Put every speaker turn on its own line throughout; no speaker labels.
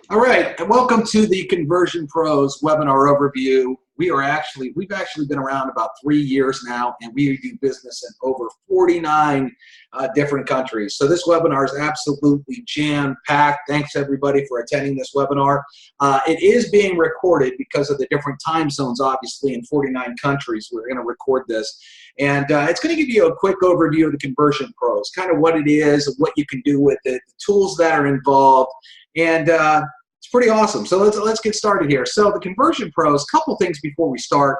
All right, and welcome to the Conversion Pros webinar overview. We've actually been around about 3 years now, and we do business in over 49 different countries. So this webinar is absolutely jam-packed. Thanks everybody for attending this webinar. It is being recorded because of the different time zones, obviously, in 49 countries. We're going to record this. And it's going to give you a quick overview of the Conversion Pros, kind of what it is, what you can do with it, the tools that are involved, and it's pretty awesome. So let's get started here. So the Conversion Pros, a couple things before we start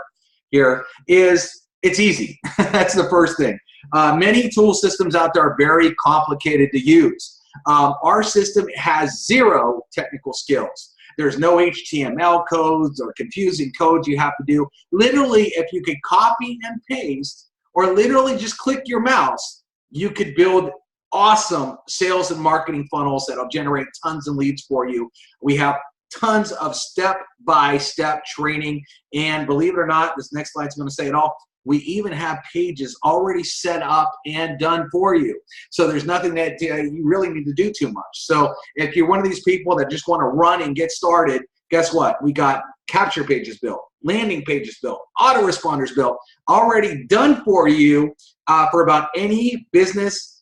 here is it's easy. That's the first thing. Many tool systems out there are very complicated to use. Our system has zero technical skills. There's no HTML codes or confusing codes you have to do. Literally, if you could copy and paste or literally just click your mouse, you could build awesome sales and marketing funnels that'll generate tons of leads for you. We have tons of step-by-step training, and believe it or not, this next slide's going to say it all. We even have pages already set up and done for you. So there's nothing that you really need to do too much. So if you're one of these people that just want to run and get started, guess what? We got capture pages built, landing pages built, autoresponders built, already done for you for about any business,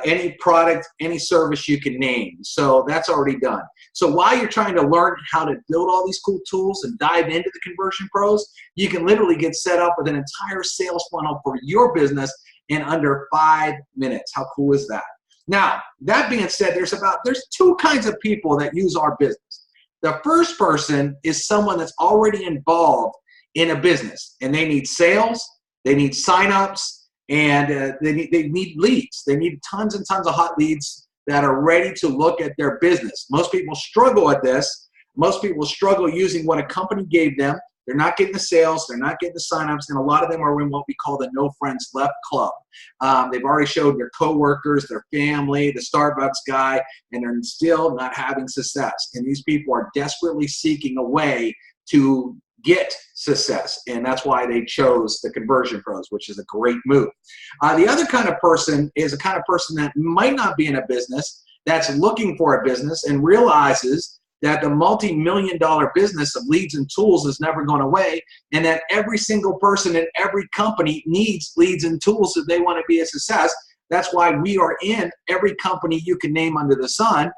any product, any service you can name. So that's already done. So while you're trying to learn how to build all these cool tools and dive into the Conversion Pros, you can literally get set up with an entire sales funnel for your business in under 5 minutes. How cool is that? Now, that being said, there's two kinds of people that use our business. The first person is someone that's already involved in a business, and they need sales, they need signups, and they need leads. They need tons and tons of hot leads that are ready to look at their business. Most people struggle at this. Most people struggle using what a company gave them. They're not getting the sales. They're not getting the signups. And a lot of them are in what we call the no friends left club. They've already showed their coworkers, their family, the Starbucks guy, and they're still not having success. And these people are desperately seeking a way to get success, and that's why they chose the Conversion Pros, which is a great move. The other kind of person is a kind of person that might not be in a business, that's looking for a business and realizes that the multi-million-dollar business of leads and tools is never going away, and that every single person in every company needs leads and tools if they want to be a success. That's why we are in every company you can name under the sun.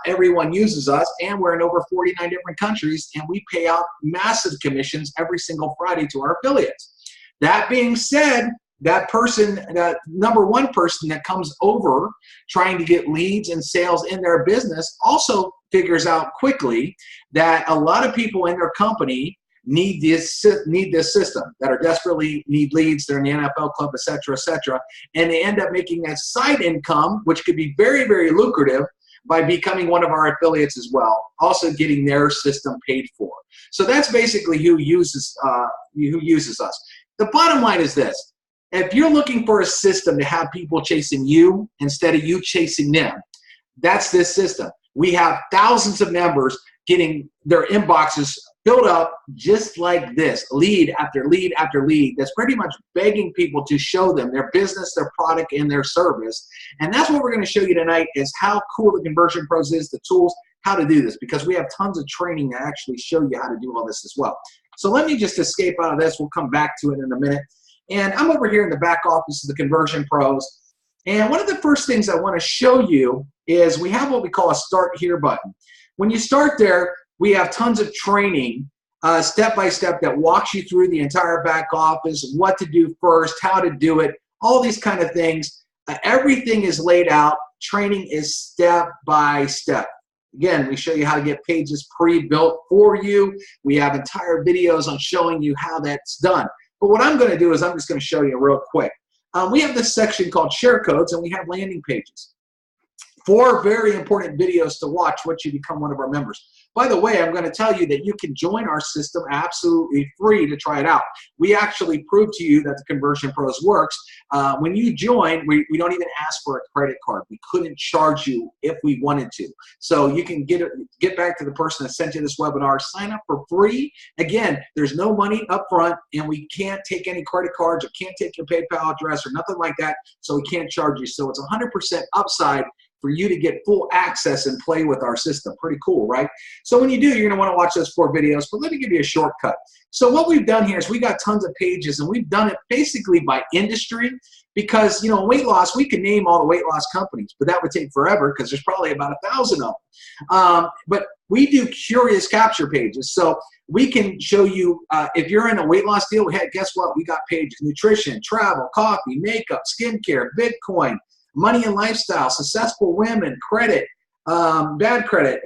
Everyone uses us, and we're in over 49 different countries, and we pay out massive commissions every single Friday to our affiliates. That being said, that person, that number one person that comes over trying to get leads and sales in their business also figures out quickly that a lot of people in their company need this system, that are desperately need leads, they're in the NFL club, etc., and they end up making that side income, which could be very, very lucrative, by becoming one of our affiliates as well, also getting their system paid for. So that's basically who uses us. The bottom line is this: if you're looking for a system to have people chasing you instead of you chasing them, that's this system. We have thousands of members getting their inboxes filled up just like this, lead after lead after lead, that's pretty much begging people to show them their business, their product, and their service. And that's what we're going to show you tonight, is how cool the Conversion Pros is, the tools, how to do this, because we have tons of training to actually show you how to do all this as well. So let me just escape out of this. We'll come back to it in a minute. And I'm over here in the back office of the Conversion Pros. And one of the first things I want to show you is we have what we call a Start Here button. When you start there, we have tons of training, step-by-step, that walks you through the entire back office, what to do first, how to do it, all these kind of things. Everything is laid out. Training is step-by-step. Again, we show you how to get pages pre-built for you. We have entire videos on showing you how that's done. But what I'm going to do is I'm just going to show you real quick. We have this section called Share Codes, and we have landing pages. 4 very important videos to watch once you become one of our members. By the way, I'm going to tell you that you can join our system absolutely free to try it out. We actually prove to you that the Conversion Pros works. When you join, we don't even ask for a credit card. We couldn't charge you if we wanted to. So you can get back to the person that sent you this webinar, sign up for free. Again, there's no money up front, and we can't take any credit cards or can't take your PayPal address or nothing like that, so we can't charge you. So it's 100% upside for you to get full access and play with our system. Pretty cool, right? So when you do, you're going to want to watch those 4 videos, but let me give you a shortcut. So what we've done here is we got tons of pages, and we've done it basically by industry because, you know, weight loss, we can name all the weight loss companies, but that would take forever because there's probably about 1,000 of them. But we do curious capture pages. So we can show you, if you're in a weight loss deal, hey, guess what? We got pages: nutrition, travel, coffee, makeup, skincare, Bitcoin, money and lifestyle, successful women, credit, bad credit,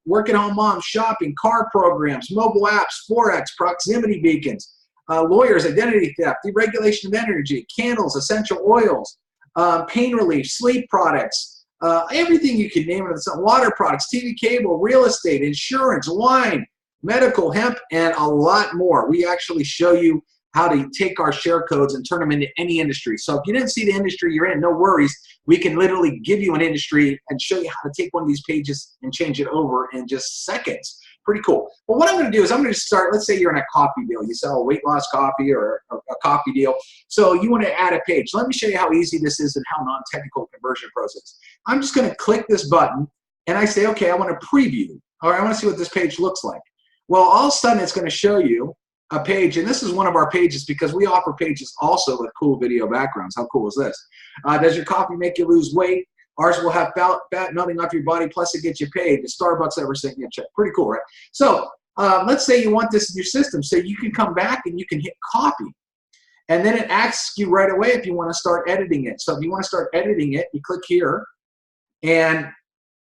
working home moms, shopping, car programs, mobile apps, Forex, proximity beacons, lawyers, identity theft, deregulation of energy, candles, essential oils, pain relief, sleep products, everything you can name it, water products, TV cable, real estate, insurance, wine, medical, hemp, and a lot more. We actually show you how to take our share codes and turn them into any industry. So if you didn't see the industry you're in, no worries. We can literally give you an industry and show you how to take one of these pages and change it over in just seconds. Pretty cool. But what I'm going to do is I'm going to start, let's say you're in a coffee deal. You sell a weight loss coffee or a coffee deal. So you want to add a page. Let me show you how easy this is and how non-technical Conversion Pros is. I'm just going to click this button and I say, okay, I want to preview, or I want to see what this page looks like. Well, all of a sudden it's going to show you a page, and this is one of our pages because we offer pages also with cool video backgrounds. How cool is this? Does your coffee make you lose weight? Ours will have fat melting off your body, plus it gets you paid. The Starbucks ever sent you a check. Pretty cool, right? So let's say you want this in your system, so you can come back and you can hit copy. And then it asks you right away if you want to start editing it. So if you want to start editing it, you click here, and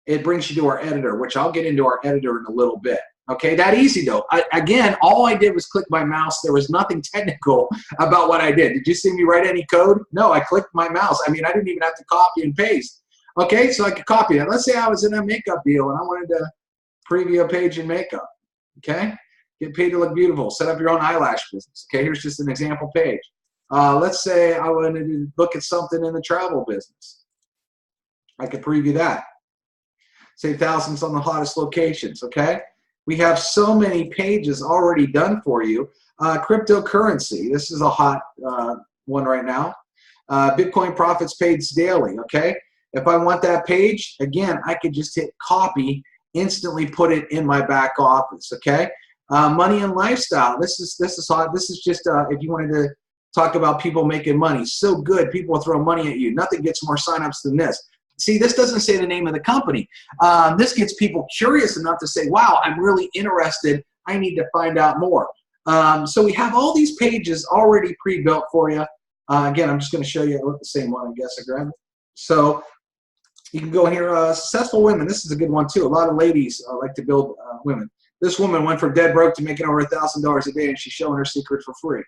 it brings you to our editor, which I'll get into our editor in a little bit. Okay, that easy though. Again, all I did was click my mouse. There was nothing technical about what I did. Did you see me write any code? No, I clicked my mouse. I mean, I didn't even have to copy and paste. Okay, so I could copy that. Let's say I was in a makeup deal and I wanted to preview a page in makeup. Okay, get paid to look beautiful. Set up your own eyelash business. Okay, here's just an example page. Let's say I wanted to look at something in the travel business. I could preview that. Save thousands on the hottest locations. Okay. We have so many pages already done for you. Cryptocurrency, this is a hot one right now. Bitcoin profits paid daily, okay? If I want that page, again, I could just hit copy, instantly put it in my back office, okay? Money and lifestyle, this is hot. This is just if you wanted to talk about people making money. So good, people will throw money at you. Nothing gets more signups than this. See, this doesn't say the name of the company. This gets people curious enough to say, wow, I'm really interested. I need to find out more. So we have all these pages already pre-built for you. Again, I'm just going to show you the same one, I guess. I grabbed it. So you can go here, successful women. This is a good one, too. A lot of ladies like to build women. This woman went from dead broke to making over $1,000 a day, and she's showing her secret for free.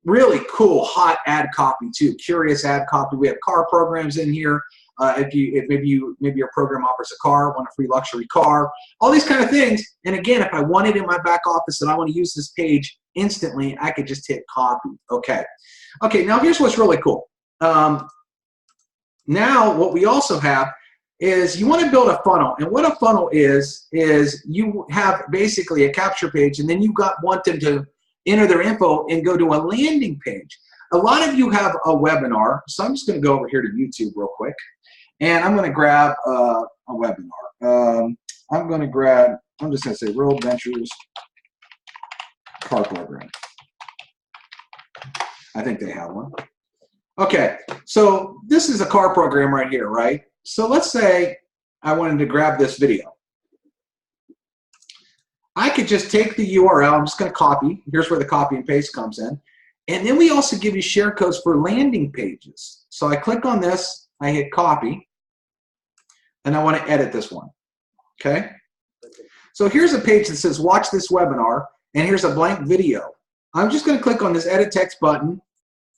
Really cool, hot ad copy, too. Curious ad copy. We have car programs in here. If maybe your program offers a car, want a free luxury car, all these kind of things. And again, if I want it in my back office and I want to use this page instantly, I could just hit copy. Okay. Okay, now here's what's really cool. Now what we also have is you want to build a funnel. And what a funnel is you have basically a capture page, and then you want them to enter their info and go to a landing page. A lot of you have a webinar, so I'm just going to go over here to YouTube real quick. And I'm going to grab a webinar. I'm just going to say World Ventures Car Program. I think they have one. Okay, so this is a car program right here, right? So let's say I wanted to grab this video. I could just take the URL. I'm just going to copy. Here's where the copy and paste comes in. And then we also give you share codes for landing pages. So I click on this, I hit copy, and I want to edit this one, okay? So here's a page that says watch this webinar, and here's a blank video. I'm just going to click on this edit text button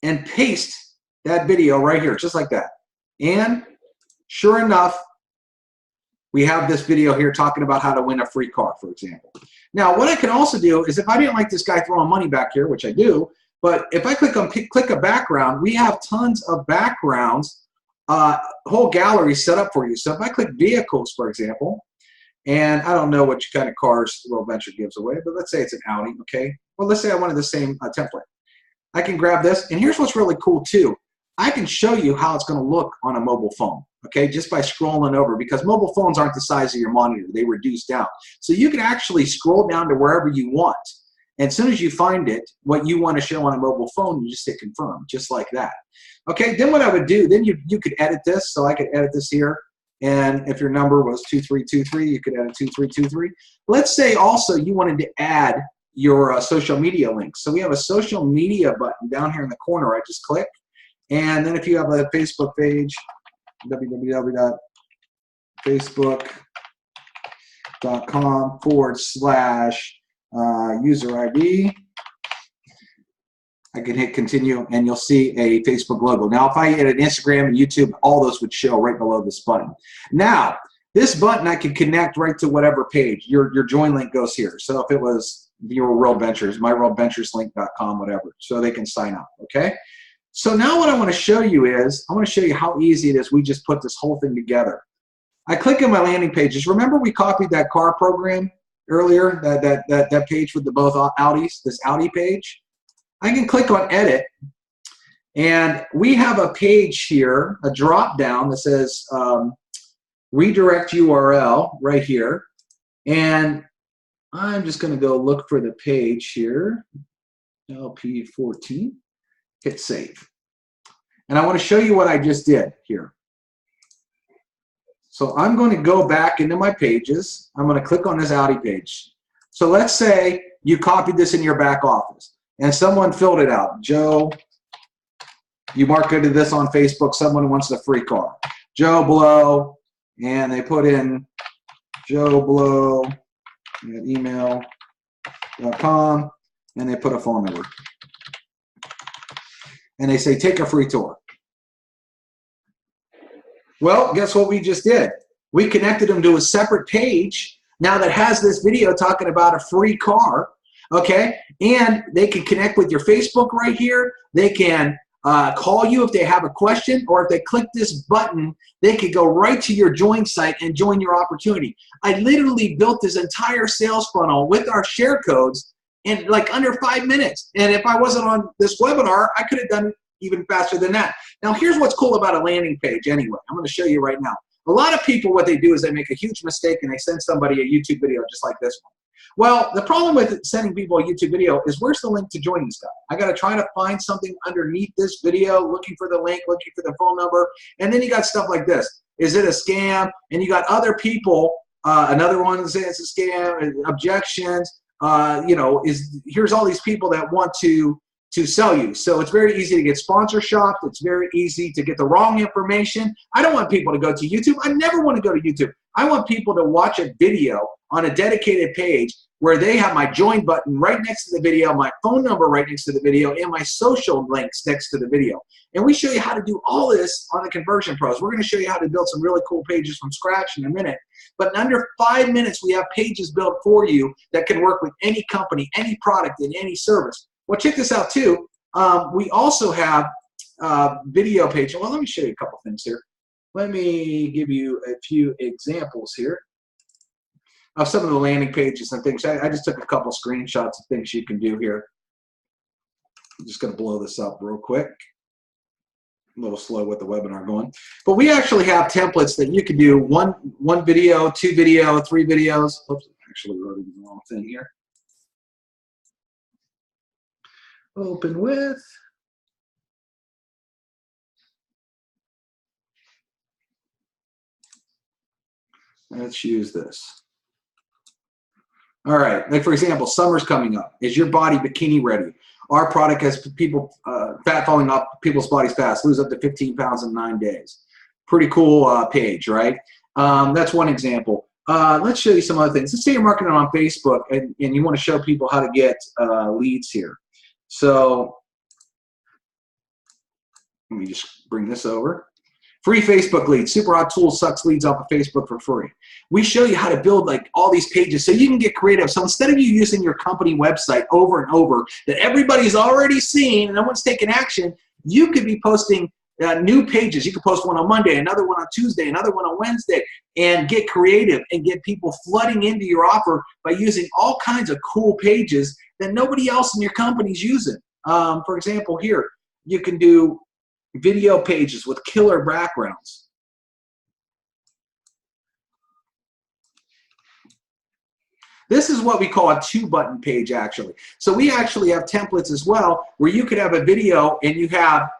and paste that video right here, just like that. And sure enough, we have this video here talking about how to win a free car, for example. Now, what I can also do is if I didn't like this guy throwing money back here, which I do, but if I click a background, we have tons of backgrounds, whole gallery set up for you. So if I click vehicles, for example, and I don't know which kind of cars World Venture gives away, but let's say it's an Audi, okay? Well, let's say I wanted the same template. I can grab this, and here's what's really cool too. I can show you how it's going to look on a mobile phone, okay, just by scrolling over, because mobile phones aren't the size of your monitor. They reduce down. So you can actually scroll down to wherever you want. And as soon as you find it, what you want to show on a mobile phone, you just hit confirm, just like that. Okay, then what I would do, then you could edit this. So I could edit this here. And if your number was 2323, you could edit 2323. Let's say also you wanted to add your social media links. So we have a social media button down here in the corner. I just click. And then if you have a Facebook page, www.facebook.com/user ID. I can hit continue, and you'll see a Facebook logo. Now, if I hit an Instagram and YouTube, all those would show right below this button. Now, this button I can connect right to whatever page. Your join link goes here. So if it was your World Ventures, myworldventureslink.com, whatever, so they can sign up, okay? So now what I want to show you is, I want to show you how easy it is. We just put this whole thing together. I click on my landing pages. Remember we copied that car program earlier, that page with the both Audis, this Audi page? I can click on edit, and we have a page here, a drop down that says redirect URL right here. And I'm just going to go look for the page here, LP14, hit save. And I want to show you what I just did here. So I'm going to go back into my pages. I'm going to click on this Audi page. So let's say you copied this in your back office and someone filled it out. Joe, you marketed this on Facebook. Someone wants a free car. Joe Blow, and they put in Joe Blow at email.com, and they put a phone number. And they say, take a free tour. Well, guess what we just did? We connected them to a separate page now that has this video talking about a free car, okay? And they can connect with your Facebook right here. They can call you if they have a question, or if they click this button, they could go right to your join site and join your opportunity. I literally built this entire sales funnel with our share codes in like under 5 minutes. And if I wasn't on this webinar, I could have done it even faster than that. Now, here's what's cool about a landing page anyway. I'm going to show you right now. A lot of people, what they do is they make a huge mistake and they send somebody a YouTube video just like this one. Well, the problem with sending people a YouTube video is, where's the link to join this guy? I got to try to find something underneath this video, looking for the link, looking for the phone number, and then you got stuff like this. Is it a scam? And you got other people, another one saying it's a scam, objections, you know, here's all these people that want to sell you. So it's very easy to get sponsor shopped. It's very easy to get the wrong information. I don't want people to go to YouTube. I never want to go to YouTube. I want people to watch a video on a dedicated page where they have my join button right next to the video, my phone number right next to the video, and my social links next to the video. And we show you how to do all this on the Conversion Pros. We're going to show you how to build some really cool pages from scratch in a minute. But in under 5 minutes, we have pages built for you that can work with any company, any product, and any service. Well, check this out too. We also have video pages. Well, let me show you a couple things here. Let me give you a few examples here of some of the landing pages and things. I just took a couple screenshots of things you can do here. I'm just going to blow this up real quick. A little slow with the webinar going. But we actually have templates that you can do one video, 2 video, 3 videos. Oops, I actually wrote the wrong thing here. Open with. Let's use this. All right, like for example, summer's coming up. Is your body bikini ready? Our product has people, fat falling off people's bodies fast, lose up to 15 pounds in 9 days. Pretty cool page, right? That's one example. Let's show you some other things. Let's say you're marketing on Facebook and you want to show people how to get leads here. So let me just bring this over. Free Facebook leads. Super hot tool sucks leads off of Facebook for free. We show you how to build like all these pages so you can get creative. So instead of you using your company website over and over that everybody's already seen and no one's taking action, you could be posting new pages. You could post one on Monday, another one on Tuesday, another one on Wednesday, and get creative and get people flooding into your offer by using all kinds of cool pages that nobody else in your company's using. For example, here, you can do video pages with killer backgrounds. This is what we call a 2-button page, actually. So we actually have templates as well where you could have a video and you have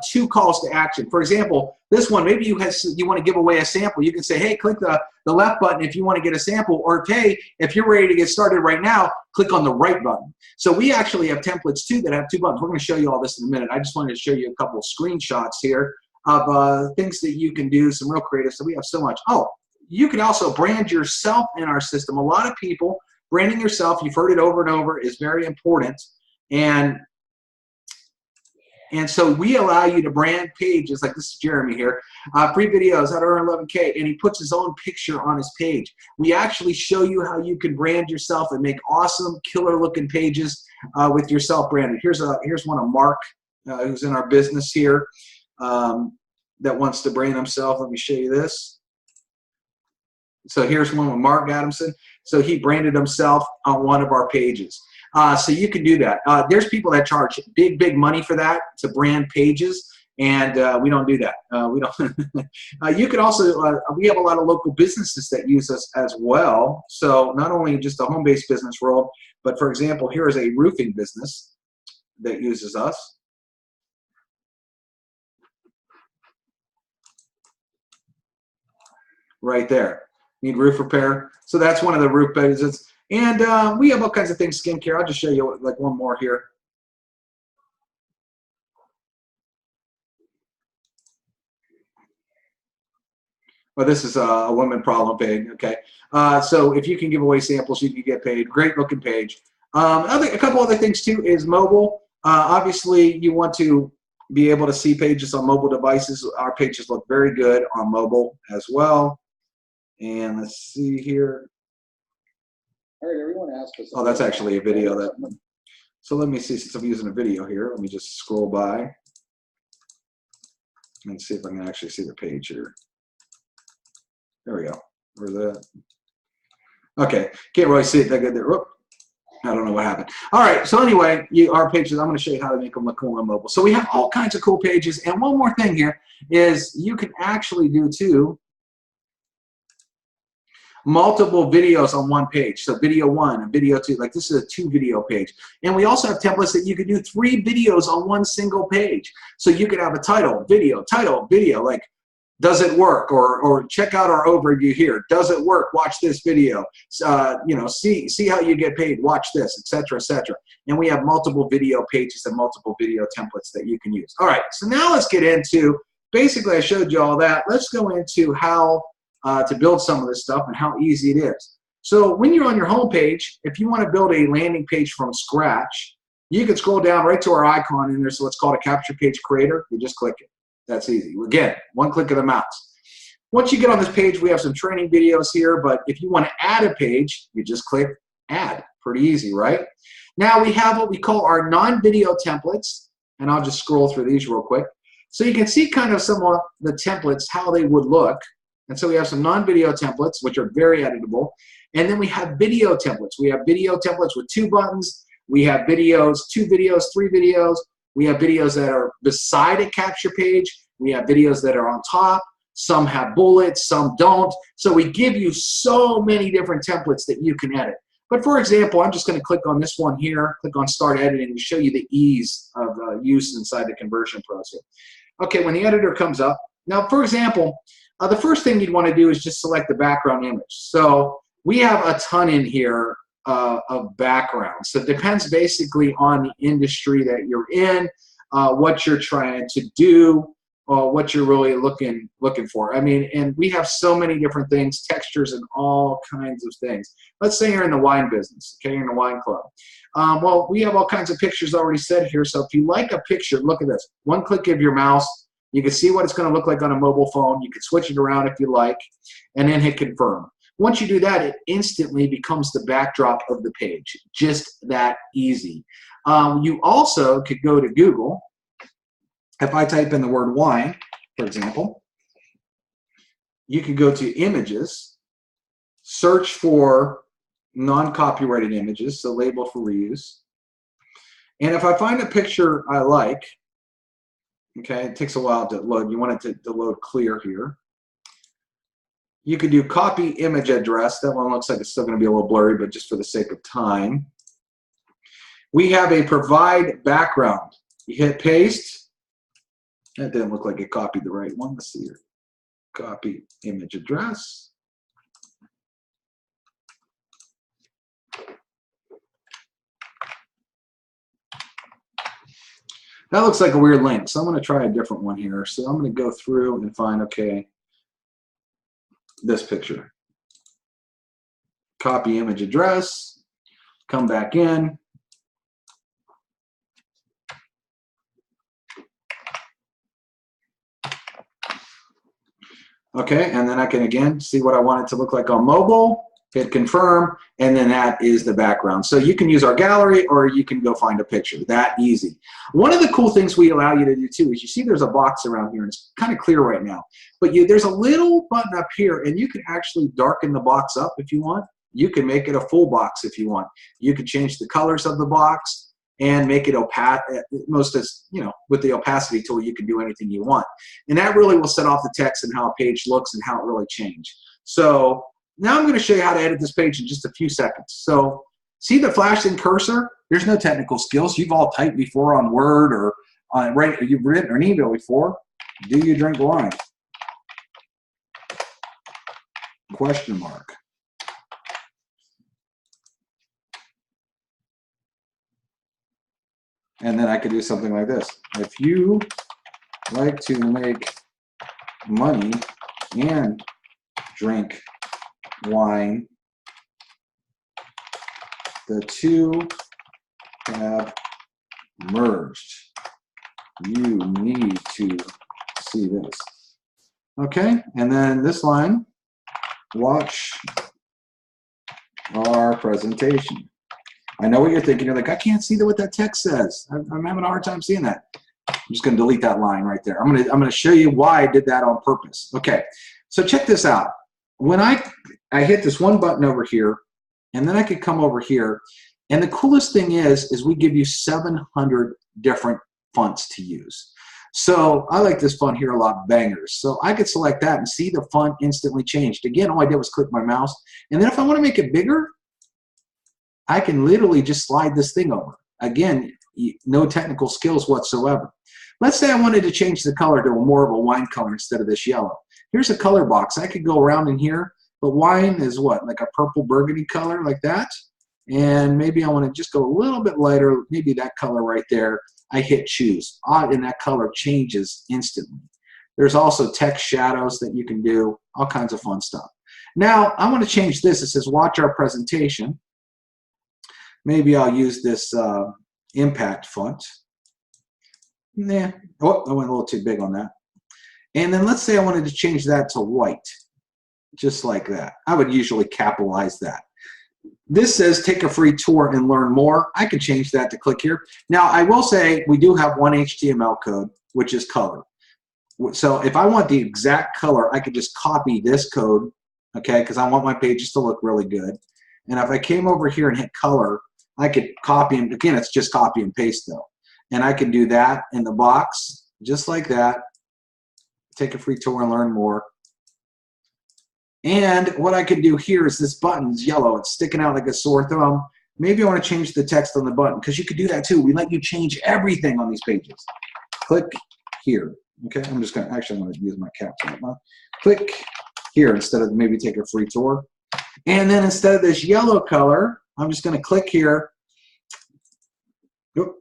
2 calls to action. For example, this one, maybe you want to give away a sample. You can say, hey, click the left button if you want to get a sample, or hey, if you're ready to get started right now, click on the right button. So we actually have templates too that have 2 buttons. We're going to show you all this in a minute. I just wanted to show you a couple of screenshots here of things that you can do, some real creative. So we have so much. Oh, you can also brand yourself in our system. A lot of people, branding yourself, you've heard it over and over, is very important. And so we allow you to brand pages, like this is Jeremy here, free videos how to earn 11K, and he puts his own picture on his page. We actually show you how you can brand yourself and make awesome, killer-looking pages with yourself branded. Here's one of Mark, who's in our business here, that wants to brand himself. Let me show you this. So here's one with Mark Adamson. So he branded himself on one of our pages. So you can do that. There's people that charge big money for that, to brand pages, and we don't do that. We don't. You can also, we have a lot of local businesses that use us as well. So not only just the home-based business world, but for example, here is a roofing business that uses us. Right there. Need roof repair. So that's one of the roof pages. And we have all kinds of things, skincare. I'll just show you like one more here. Well, this is a woman problem page, okay? So if you can give away samples, you can get paid. Great looking page. A couple other things too is mobile. Obviously, you want to be able to see pages on mobile devices. Our pages look very good on mobile as well. And let's see here.
All right, everyone asked us.
Oh, that's actually a video that. So let me see, since I'm using a video here, let me just scroll by and see if I can actually see the page here. There we go. Where's that? Okay, can't really see it that good there. Whoop. I don't know what happened. All right, so anyway, our pages, I'm going to show you how to make them look cool on mobile. So we have all kinds of cool pages. And one more thing here is you can actually do too multiple videos on one page. So video 1 and video 2, like this is a 2-video page. And we also have templates that you could do 3 videos on one single page. So you could have a title, video, like does it work? Or check out our overview here. Does it work? Watch this video. You know, see how you get paid. Watch this, etc., etc. And we have multiple video pages and multiple video templates that you can use. All right, so now let's get into, basically I showed you all that. Let's go into how to build some of this stuff and how easy it is. So when you're on your home page, if you want to build a landing page from scratch, you can scroll down right to our icon in there. So it's called a capture page creator. You just click it. That's easy. Again, one click of the mouse. Once you get on this page, we have some training videos here, but if you want to add a page, you just click add. Pretty easy, right? Now we have what we call our non-video templates, and I'll just scroll through these real quick. So you can see kind of some of the templates, how they would look. And so we have some non-video templates, which are very editable. And then we have video templates. We have video templates with 2 buttons. We have videos, 2 videos, 3 videos. We have videos that are beside a capture page. We have videos that are on top. Some have bullets, some don't. So we give you so many different templates that you can edit. But for example, I'm just going to click on this one here, click on Start Editing to show you the ease of use inside the Conversion Pros here. Okay, when the editor comes up, now for example, the first thing you'd want to do is just select the background image. So we have a ton in here of backgrounds. So it depends basically on the industry that you're in, what you're trying to do, what you're really looking for. I mean, and we have so many different things, textures and all kinds of things. Let's say you're in the wine business, okay, you're in a wine club. Well, we have all kinds of pictures already set here. So if you like a picture, look at this. One click of your mouse, you can see what it's going to look like on a mobile phone. You can switch it around if you like, and then hit confirm. Once you do that, it instantly becomes the backdrop of the page. Just that easy. You also could go to Google. If I type in the word wine, for example, you could go to images, search for non-copyrighted images, so labeled for reuse. And if I find a picture I like, Okay, it takes a while to load. You want it to load clear here. You could do copy image address. That one looks like it's still going to be a little blurry, but just for the sake of time. We have a provide background. You hit paste. That didn't look like it copied the right one. Let's see here. Copy image address. That looks like a weird link, so I'm going to try a different one here. So I'm going to go through and find, okay, this picture. Copy image address, come back in. Okay, and then I can again see what I want it to look like on mobile, hit confirm, and then that is the background. So you can use our gallery or you can go find a picture. That easy. One of the cool things we allow you to do too is you see there's a box around here and it's kind of clear right now, but there's a little button up here and you can actually darken the box up if you want. You can make it a full box if you want. You can change the colors of the box and make it opaque. With the opacity tool, you can do anything you want. And that really will set off the text and how a page looks and how it really changed. So now I'm going to show you how to edit this page in just a few seconds. So see the flashing cursor? There's no technical skills. You've all typed before on Word or you've written an email before. Do you drink wine? Question mark. And then I could do something like this. If you like to make money and drink wine, the two have merged. You need to see this. Okay, and then this line, watch our presentation. I know what you're thinking. You're like, I can't see what that text says. I'm having a hard time seeing that. I'm just going to delete that line right there. I'm going to show you why I did that on purpose. Okay, so check this out. When I hit this one button over here, and then I could come over here, and the coolest thing is we give you 700 different fonts to use. So I like this font here a lot, Bangers. So I could select that and see the font instantly changed. Again, all I did was click my mouse, and then if I want to make it bigger, I can literally just slide this thing over. Again, no technical skills whatsoever. Let's say I wanted to change the color to more of a wine color instead of this yellow. Here's a color box. I could go around in here, but wine is what? Like a purple burgundy color like that. And maybe I want to just go a little bit lighter, maybe that color right there. I hit choose, and that color changes instantly. There's also text shadows that you can do, all kinds of fun stuff. Now, I want to change this. It says watch our presentation. Maybe I'll use this impact font. Nah, oh, I went a little too big on that. And then let's say I wanted to change that to white, just like that. I would usually capitalize that. This says take a free tour and learn more. I can change that to click here. Now, I will say we do have one HTML code, which is color. So if I want the exact color, I could just copy this code, okay, because I want my pages to look really good. And if I came over here and hit color, I could copy and again, it's just copy and paste though. And I can do that in the box, just like that. Take a free tour and learn more. And what I can do here is this button's yellow. It's sticking out like a sore thumb. Maybe I want to change the text on the button because you could do that too. We let you change everything on these pages. Click here. Okay, I'm just going to, actually I'm going to use my caps lock. Click here instead of maybe take a free tour. And then instead of this yellow color, I'm just going to click here. Oop.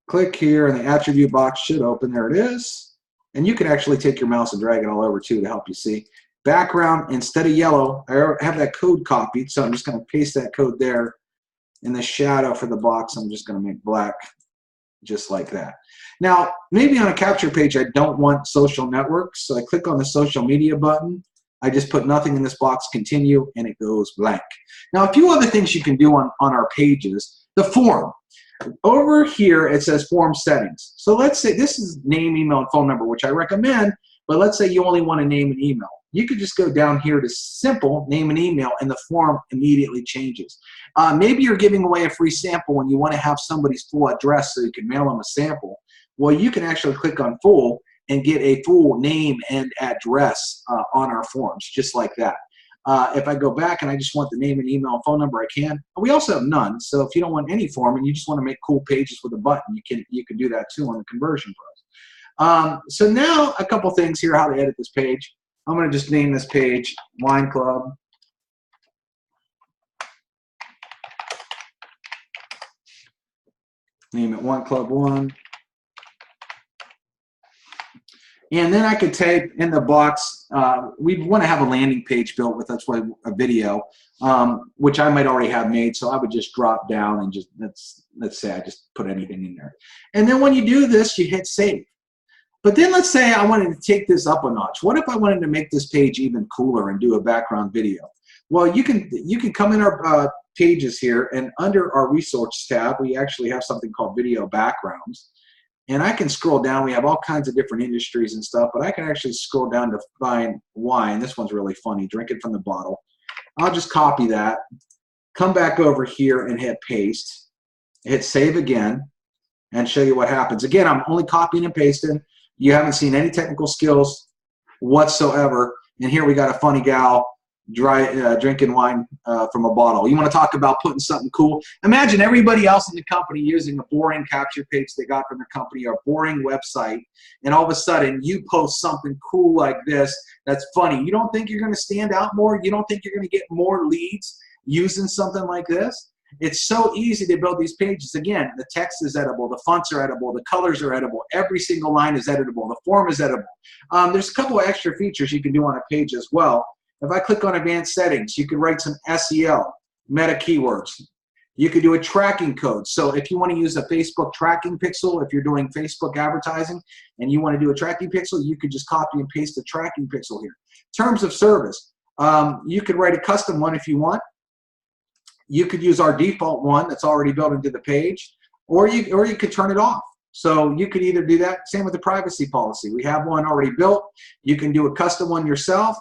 Click here, and the attribute box should open. There it is. And you can actually take your mouse and drag it all over too to help you see. Background, instead of yellow, I have that code copied, so I'm just going to paste that code there. And the shadow for the box, I'm just going to make black, just like that. Now, maybe on a capture page, I don't want social networks, so I click on the social media button. I just put nothing in this box, continue, and it goes blank. Now, a few other things you can do on our pages. The form. Over here, it says form settings. So let's say this is name, email, and phone number, which I recommend, but let's say you only want to name an email. You could just go down here to simple, name an email, and the form immediately changes. Maybe you're giving away a free sample and you want to have somebody's full address so you can mail them a sample. Well, you can actually click on full and get a full name and address on our forms, just like that. If I go back and I just want the name and email and phone number, I can. We also have none. So if you don't want any form and you just want to make cool pages with a button, you can do that too on the Conversion Pros. So now a couple things here how to edit this page. I'm going to just name this page Wine Club. Name it Wine Club 1. And then I could type in the box, we want to have a landing page built with, that's why a video, which I might already have made. So I would just drop down and just, let's say I just put anything in there. And then when you do this, you hit save. But then let's say I wanted to take this up a notch. What if I wanted to make this page even cooler and do a background video? Well, you can come in our pages here, and under our resource tab, we actually have something called video backgrounds. And I can scroll down. We have all kinds of different industries and stuff, but I can actually scroll down to find wine. This one's really funny. Drink it from the bottle. I'll just copy that, come back over here and hit paste, hit save again, and show you what happens. Again, I'm only copying and pasting. You haven't seen any technical skills whatsoever. And here we got a funny gal drinking wine from a bottle. You want to talk about putting something cool? Imagine everybody else in the company using a boring capture page they got from their company or a boring website, and all of a sudden you post something cool like this that's funny. You don't think you're going to stand out more? You don't think you're going to get more leads using something like this? It's so easy to build these pages. Again, the text is editable, the fonts are editable, the colors are editable, every single line is editable, the form is editable. There's a couple of extra features you can do on a page as well. If I click on advanced settings, you can write some SEO, meta keywords. You could do a tracking code. So if you want to use a Facebook tracking pixel, if you're doing Facebook advertising and you want to do a tracking pixel, you could just copy and paste the tracking pixel here. Terms of service, you could write a custom one if you want. You could use our default one that's already built into the page, or you could turn it off. So you could either do that. Same with the privacy policy. We have one already built. You can do a custom one yourself,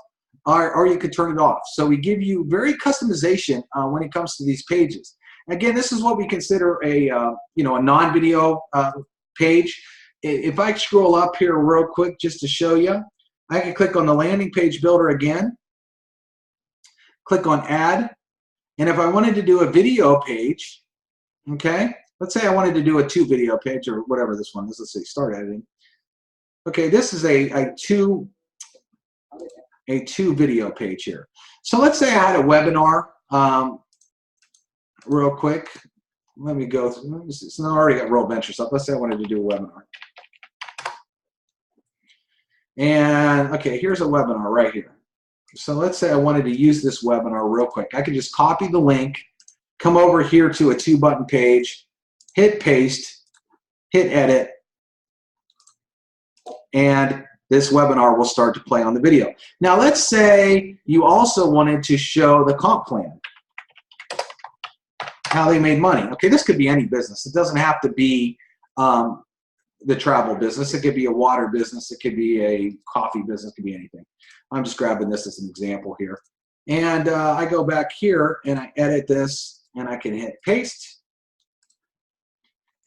or you could turn it off. So we give you very customization when it comes to these pages. Again, this is what we consider a a non-video page. If I scroll up here real quick just to show you, I can click on the landing page builder again, click on add, and if I wanted to do a video page, okay, let's say I wanted to do a 2 video page or whatever this one is. Let's say start editing. Okay, this is a two video page here. So let's say I had a webinar real quick. Let me go through. So I already got Roll Ventures up. Let's say I wanted to do a webinar. And okay, here's a webinar right here. So let's say I wanted to use this webinar real quick. I could just copy the link, come over here to a 2-button page, hit paste, hit edit, and this webinar will start to play on the video. Now let's say you also wanted to show the comp plan, how they made money. Okay, this could be any business. It doesn't have to be the travel business. It could be a water business. It could be a coffee business. It could be anything. I'm just grabbing this as an example here. And I go back here and I edit this and I can hit paste.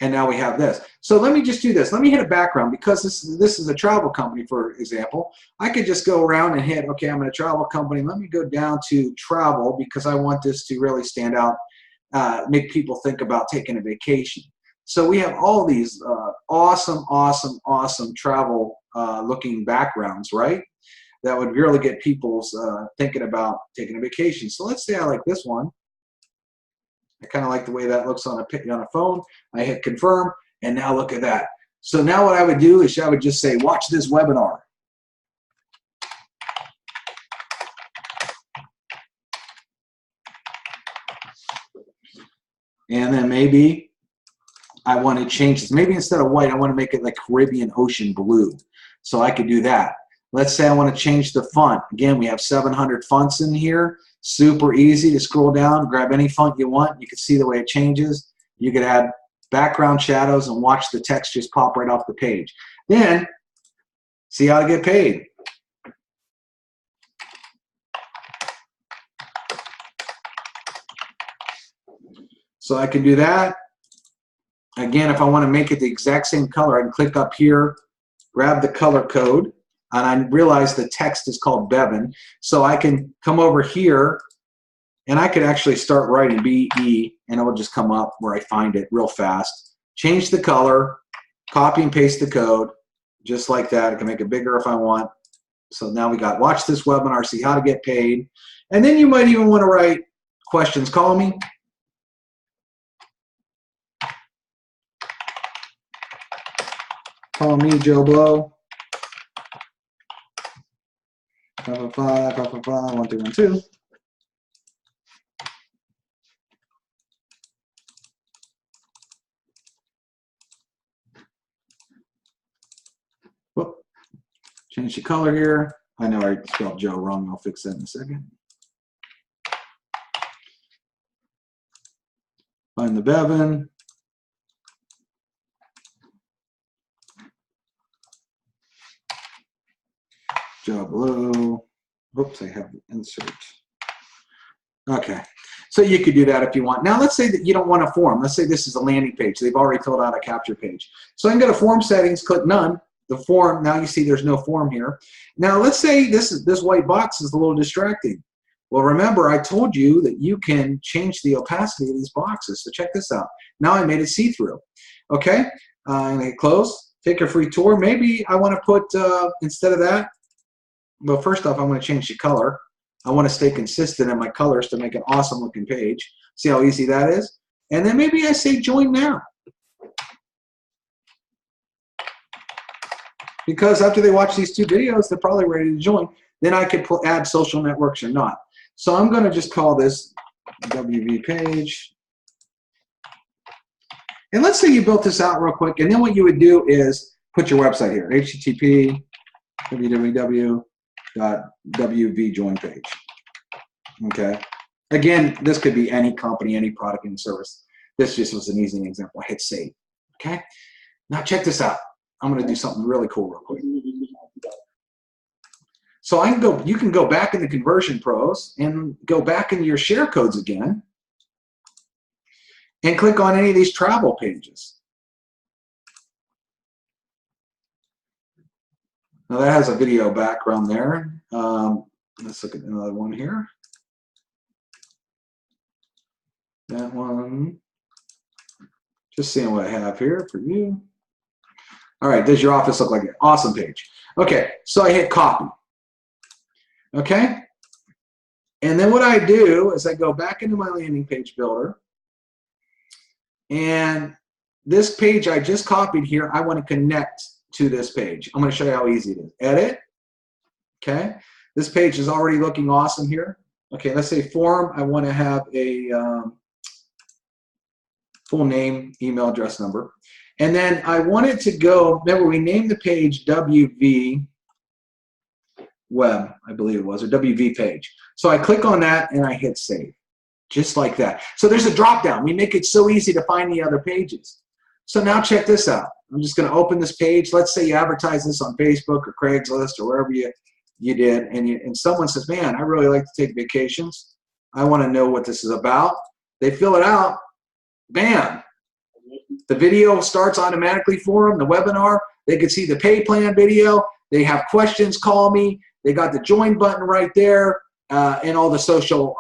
And now we have this. So let me just do this. Let me hit a background because this is a travel company, for example. I could just go around and hit, okay, I'm in a travel company. Let me go down to travel because I want this to really stand out, make people think about taking a vacation. So we have all these awesome travel looking backgrounds, right? That would really get people thinking about taking a vacation. So let's say I like this one. I kind of like the way that looks on a phone. I hit confirm, and now look at that. So now what I would do is I would just say, watch this webinar. And then maybe I want to change this. Maybe instead of white, I want to make it like Caribbean Ocean blue. So I could do that. Let's say I want to change the font. Again, we have 700 fonts in here. Super easy to scroll down, grab any font you want. You can see the way it changes. You could add background shadows and watch the text just pop right off the page. Then, see how to get paid. So I can do that. Again, if I want to make it the exact same color, I can click up here, grab the color code, and I realize the text is called Bevan. So I can come over here, and I could actually start writing BE, and it will just come up where I find it real fast. Change the color, copy and paste the code, just like that. I can make it bigger if I want. So now we got watch this webinar, see how to get paid. And then you might even want to write questions. Call me. Call me Joe Blow. 555-555-1312. Whoop. Change the color here. I know I spelled Joe wrong. I'll fix that in a second. Find the Bevan. Joe Blue. Oops, I have the insert. Okay, so you could do that if you want. Now let's say that you don't want a form. Let's say this is a landing page. They've already filled out a capture page. So I can go to form settings, click none. The form, now you see there's no form here. Now let's say this white box is a little distracting. Well, remember I told you that you can change the opacity of these boxes. So check this out. Now I made it see-through. Okay, I'm gonna hit close, take a free tour. Maybe I want to put, instead of that, well, first off, I'm going to change the color. I want to stay consistent in my colors to make an awesome looking page. See how easy that is? And then maybe I say join now. Because after they watch these 2 videos, they're probably ready to join. Then I could add social networks or not. So I'm going to just call this WV page. And let's say you built this out real quick. And then what you would do is put your website here. HTTP www.wv join page. Okay. Again, this could be any company, any product and service. This just was an easy example. I hit save. Okay. Now check this out. I'm going to do something really cool real quick. So I can go. You can go back in the Conversion Pros and go back into your share codes again, and click on any of these travel pages. Now that has a video background there. Let's look at another one here. That one. Just seeing what I have here for you. All right, does your office look like it? Awesome page. Okay, so I hit copy. Okay? And then what I do is I go back into my landing page builder. And this page I just copied here, I want to connect to this page. I'm going to show you how easy it is. Edit. Okay. This page is already looking awesome here. Okay, let's say form. I want to have a full name, email address, number. And then I want it to go, remember we named the page WV Web, I believe it was, or WV page. So I click on that and I hit save. Just like that. So there's a drop down. We make it so easy to find the other pages. So now check this out. I'm just going to open this page. Let's say you advertise this on Facebook or Craigslist or wherever you did, and someone says, man, I really like to take vacations. I want to know what this is about. They fill it out. Bam. The video starts automatically for them, the webinar. They can see the pay plan video. They have questions, call me. They got the join button right there, and all the social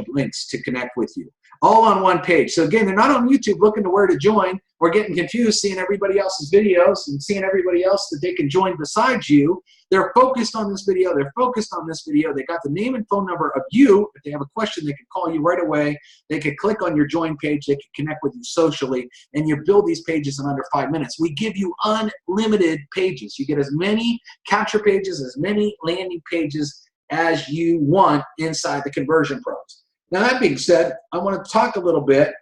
links to connect with you. All on one page. So again, they're not on YouTube looking to where to join or getting confused seeing everybody else's videos and seeing everybody else that they can join besides you. They're focused on this video. They're focused on this video. They got the name and phone number of you. If they have a question, they can call you right away. They can click on your join page. They can connect with you socially, and you build these pages in under 5 minutes. We give you unlimited pages. You get as many capture pages, as many landing pages as you want inside the Conversion Pros. Now, that being said, I want to talk a little bit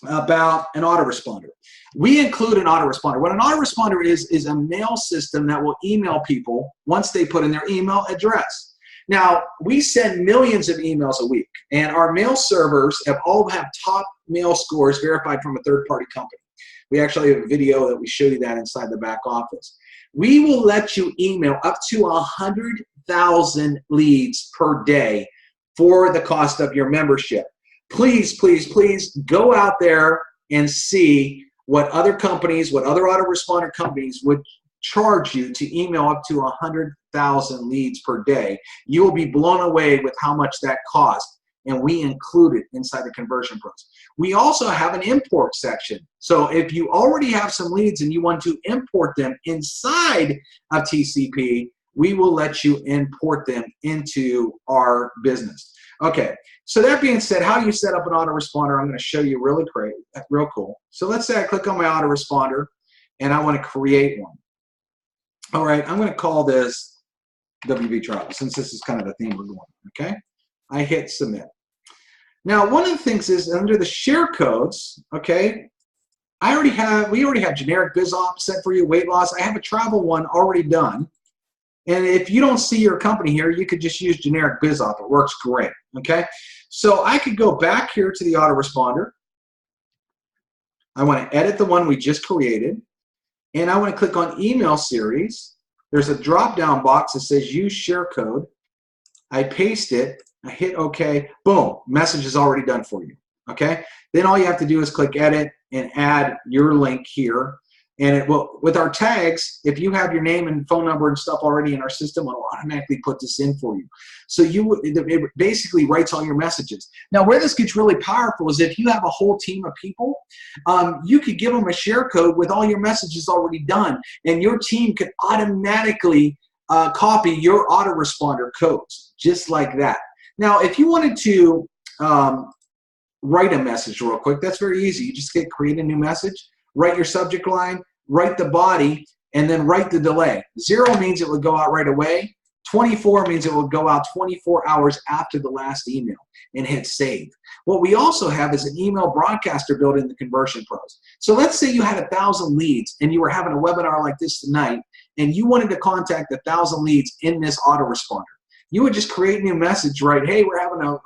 about an autoresponder. We include an autoresponder. What an autoresponder is a mail system that will email people once they put in their email address. Now, we send millions of emails a week, and our mail servers all have top mail scores verified from a third-party company. We actually have a video that we show you that inside the back office. We will let you email up to 100,000 leads per day for the cost of your membership. Please, please, please go out there and see what other companies, what other autoresponder companies would charge you to email up to 100,000 leads per day. You will be blown away with how much that costs, and we include it inside the Conversion Pros. We also have an import section. So if you already have some leads and you want to import them inside of TCP, we will let you import them into our business. Okay, so that being said, how you set up an autoresponder, I'm going to show you really great, real cool. So let's say I click on my autoresponder and I want to create one. All right, I'm going to call this WB Travel, since this is kind of the theme we're going, okay? I hit submit. Now, one of the things is under the share codes, okay, we already have generic biz op set for you, weight loss. I have a travel one already done. And if you don't see your company here, you could just use generic biz op. It works great, okay? So I could go back here to the autoresponder. I want to edit the one we just created. And I want to click on email series. There's a drop-down box that says use share code. I paste it. I hit OK. Boom. Message is already done for you. Okay. Then all you have to do is click edit and add your link here. And it will, with our tags, if you have your name and phone number and stuff already in our system, it'll automatically put this in for you. So it basically writes all your messages. Now, where this gets really powerful is if you have a whole team of people, you could give them a share code with all your messages already done, and your team could automatically copy your autoresponder codes, just like that. Now, if you wanted to write a message real quick, that's very easy. You just create a new message, write your subject line, write the body, and then write the delay. 0 means it would go out right away. 24 means it will go out 24 hours after the last email, and hit save. What we also have is an email broadcaster built in the Conversion Pros. So let's say you had 1,000 leads and you were having a webinar like this tonight, and you wanted to contact 1,000 leads in this autoresponder. You would just create a new message, right? Hey, we're having a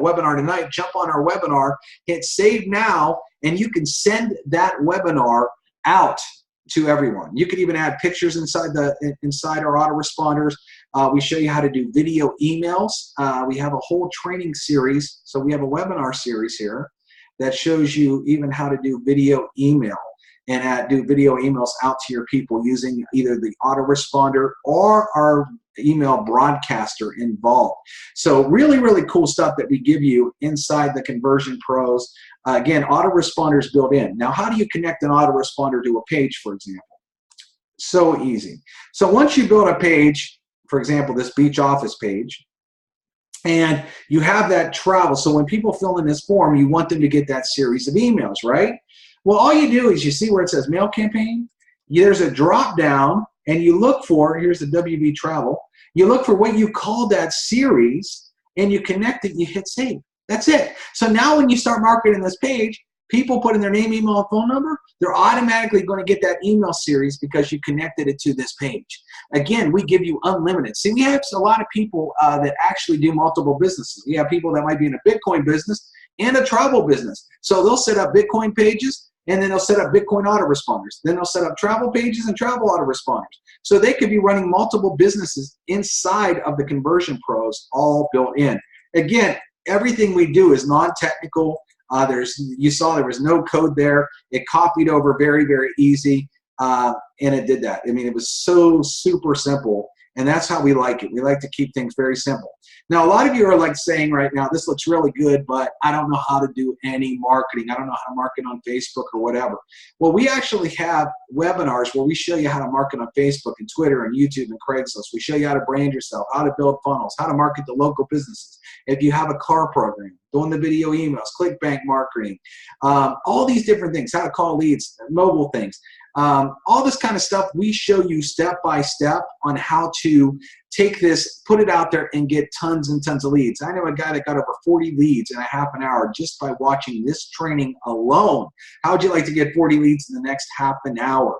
webinar tonight. Jump on our webinar, hit save now, and you can send that webinar out to everyone. You could even add pictures inside our autoresponders. We show you how to do video emails. We have a whole training series. So we have a webinar series here that shows you even how to do video email and do video emails out to your people using either the autoresponder or our email broadcaster involved. So really, really cool stuff that we give you inside the Conversion Pros. Again, autoresponders built in. Now, how do you connect an autoresponder to a page, for example? So easy. So once you build a page, for example, this beach office page, and you have that travel, so when people fill in this form, you want them to get that series of emails, right? Well, all you do is you see where it says mail campaign, there's a drop down, and you look for, here's the WB Travel, you look for what you call that series, and you connect it, you hit save. That's it. So now when you start marketing this page, people put in their name, email, and phone number, they're automatically going to get that email series because you connected it to this page. Again, we give you unlimited. See, we have a lot of people that actually do multiple businesses. We have people that might be in a Bitcoin business and a travel business. So they'll set up Bitcoin pages, and then they'll set up Bitcoin autoresponders. Then they'll set up travel pages and travel autoresponders. So they could be running multiple businesses inside of the Conversion Pros, all built in. Again, everything we do is non-technical. You saw there was no code there. It copied over very, very easy, and it did that. I mean, it was so super simple, and that's how we like it. We like to keep things very simple. Now, a lot of you are like saying right now, this looks really good, but I don't know how to do any marketing. I don't know how to market on Facebook or whatever. Well, we actually have webinars where we show you how to market on Facebook and Twitter and YouTube and Craigslist. We show you how to brand yourself, how to build funnels, how to market to local businesses. If you have a car program, doing the video emails, ClickBank marketing, all these different things, how to call leads, mobile things. All this kind of stuff, we show you step by step on how to take this, put it out there, and get tons and tons of leads. I know a guy that got over 40 leads in a half an hour just by watching this training alone. How would you like to get 40 leads in the next half an hour?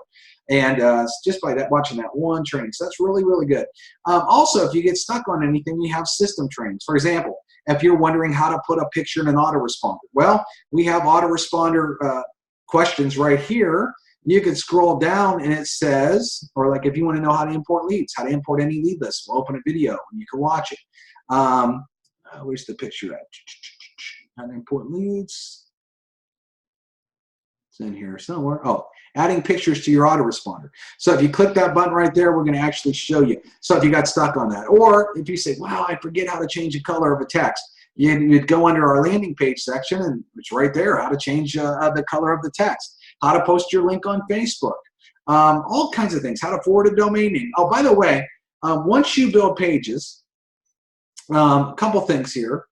And just by that, watching that one training. So that's really, really good. Also, if you get stuck on anything, we have system trainings. For example, if you're wondering how to put a picture in an autoresponder, well, we have autoresponder questions right here. You can scroll down and it says, or like if you want to know how to import leads, how to import any lead list, we'll open a video and you can watch it. Where's the picture at? How to import leads. It's in here somewhere. Oh, adding pictures to your autoresponder. So if you click that button right there, we're going to actually show you. So if you got stuck on that, or if you say, wow, I forget how to change the color of a text, you'd go under our landing page section, and it's right there, how to change the color of the text, how to post your link on Facebook, all kinds of things, how to forward a domain name. Oh, by the way, once you build pages, a couple things here.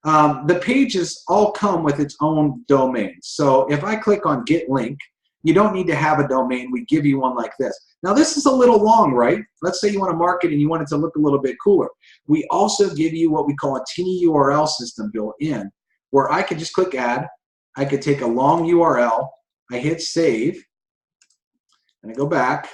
The pages all come with its own domain. So if I click on Get Link, you don't need to have a domain. We give you one like this. Now this is a little long, right? Let's say you want to market and you want it to look a little bit cooler. We also give you what we call a teeny URL system built in, where I could just click Add. I could take a long URL. I hit Save, and I go back,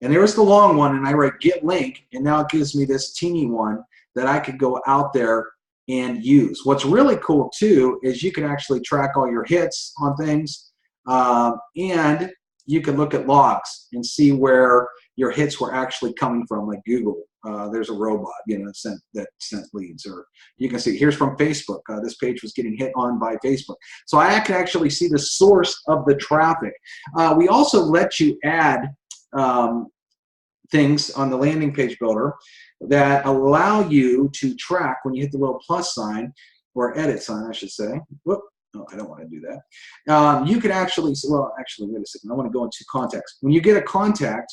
and there's the long one, and I write Get Link, and now it gives me this teeny one that I could go out there and use. What's really cool too is you can actually track all your hits on things, and you can look at logs and see where your hits were actually coming from, like Google. There's a robot, that sent leads. Or you can see here's from Facebook. This page was getting hit on by Facebook. So I can actually see the source of the traffic. We also let you add things on the landing page builder that allow you to track when you hit the little plus sign, or edit sign, I should say. Whoop. No, I don't want to do that. You could actually, well, actually, wait a second. I want to go into contacts. When you get a contact,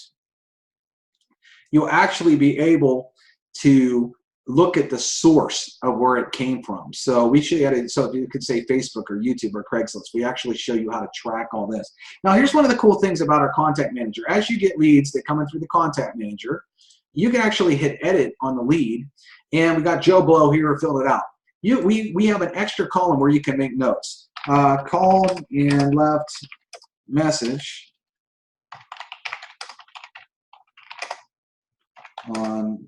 you'll actually be able to look at the source of where it came from. So we show you, so you could say Facebook or YouTube or Craigslist. We actually show you how to track all this. Now, here's one of the cool things about our contact manager. As you get leads that come in through the contact manager, you can actually hit edit on the lead, and we got Joe Blow here who filled it out. We have an extra column where you can make notes. Called and left message on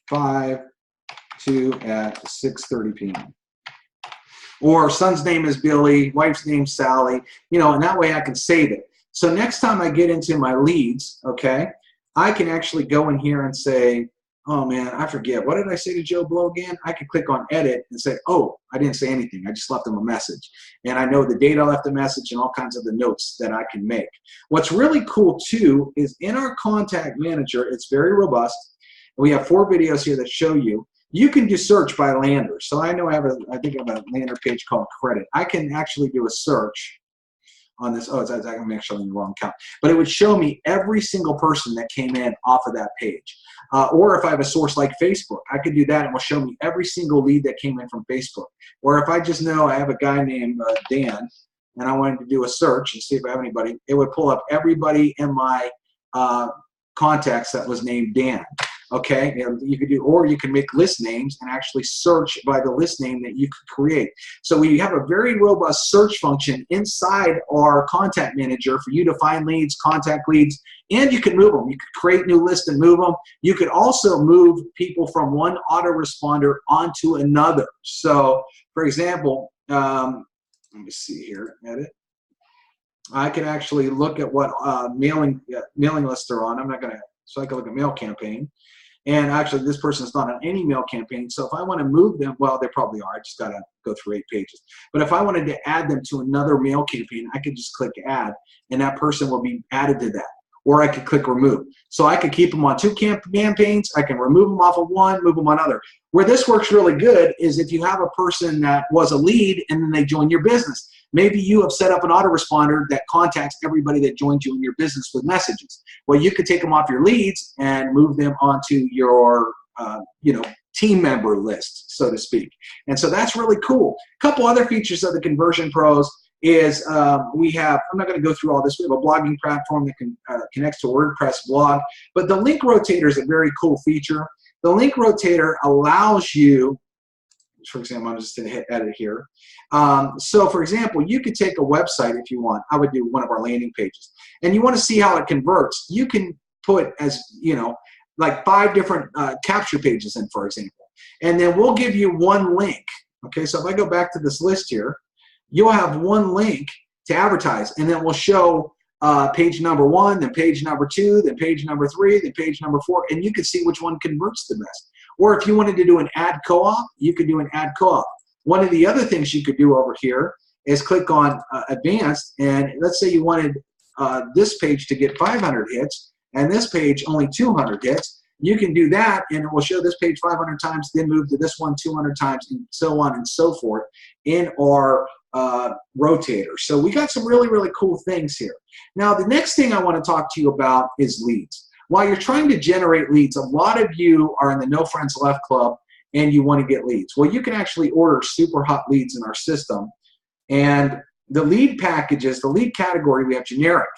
5/2 at 6:30 p.m. Or son's name is Billy, wife's name's Sally, and that way I can save it. So next time I get into my leads, okay, I can actually go in here and say, oh man, I forget. What did I say to Joe Blow again? I could click on edit and say, oh, I didn't say anything. I just left him a message. And I know the date I left the message and all kinds of the notes that I can make. What's really cool too is in our contact manager, it's very robust. We have 4 videos here that show you. You can do search by lander. So I know I think I have a lander page called credit. I can actually do a search on this. Oh, I'm actually in the wrong count. But it would show me every single person that came in off of that page. Or if I have a source like Facebook, I could do that and it will show me every single lead that came in from Facebook. Or if I just know I have a guy named Dan and I wanted to do a search and see if I have anybody, it would pull up everybody in my contacts that was named Dan. Okay, you could do, or you can make list names and actually search by the list name that you could create. So we have a very robust search function inside our contact manager for you to find leads, contact leads, and you can move them. You could create new lists and move them. You could also move people from one autoresponder onto another. So, for example, let me see here, edit. I can actually look at what mailing lists they're on. I'm not going to, so I can look at mail campaign. And actually, this person's not on any mail campaign. So if I want to move them, well, they probably are. I just got to go through 8 pages. But if I wanted to add them to another mail campaign, I could just click add, and that person will be added to that. Or I could click remove. So I could keep them on 2 campaigns. I can remove them off of one, move them on other. Where this works really good is if you have a person that was a lead and then they join your business. Maybe you have set up an autoresponder that contacts everybody that joined you in your business with messages. Well, you could take them off your leads and move them onto your team member list, so to speak. And so that's really cool. A couple other features of the Conversion Pros is we have, I'm not going to go through all this, we have a blogging platform that connects to WordPress blog, but the link rotator is a very cool feature. The link rotator allows you, for example, I'm just going to hit edit here. So for example, you could take a website if you want. I would do one of our landing pages. And you want to see how it converts. You can put as, like 5 different capture pages in, for example. And then we'll give you one link. Okay, so if I go back to this list here, you'll have one link to advertise. And then we'll show page number 1, then page number 2, then page number 3, then page number 4. And you can see which one converts the best. Or if you wanted to do an ad co-op, you could do an ad co-op. One of the other things you could do over here is click on advanced, and let's say you wanted this page to get 500 hits and this page only 200 hits. You can do that, and it will show this page 500 times, then move to this one 200 times, and so on and so forth in our rotator. So we got some really, really cool things here. Now, the next thing I want to talk to you about is leads. While you're trying to generate leads, a lot of you are in the No Friends Left Club and you want to get leads. Well, you can actually order super hot leads in our system. And the lead packages, the lead category, we have generic,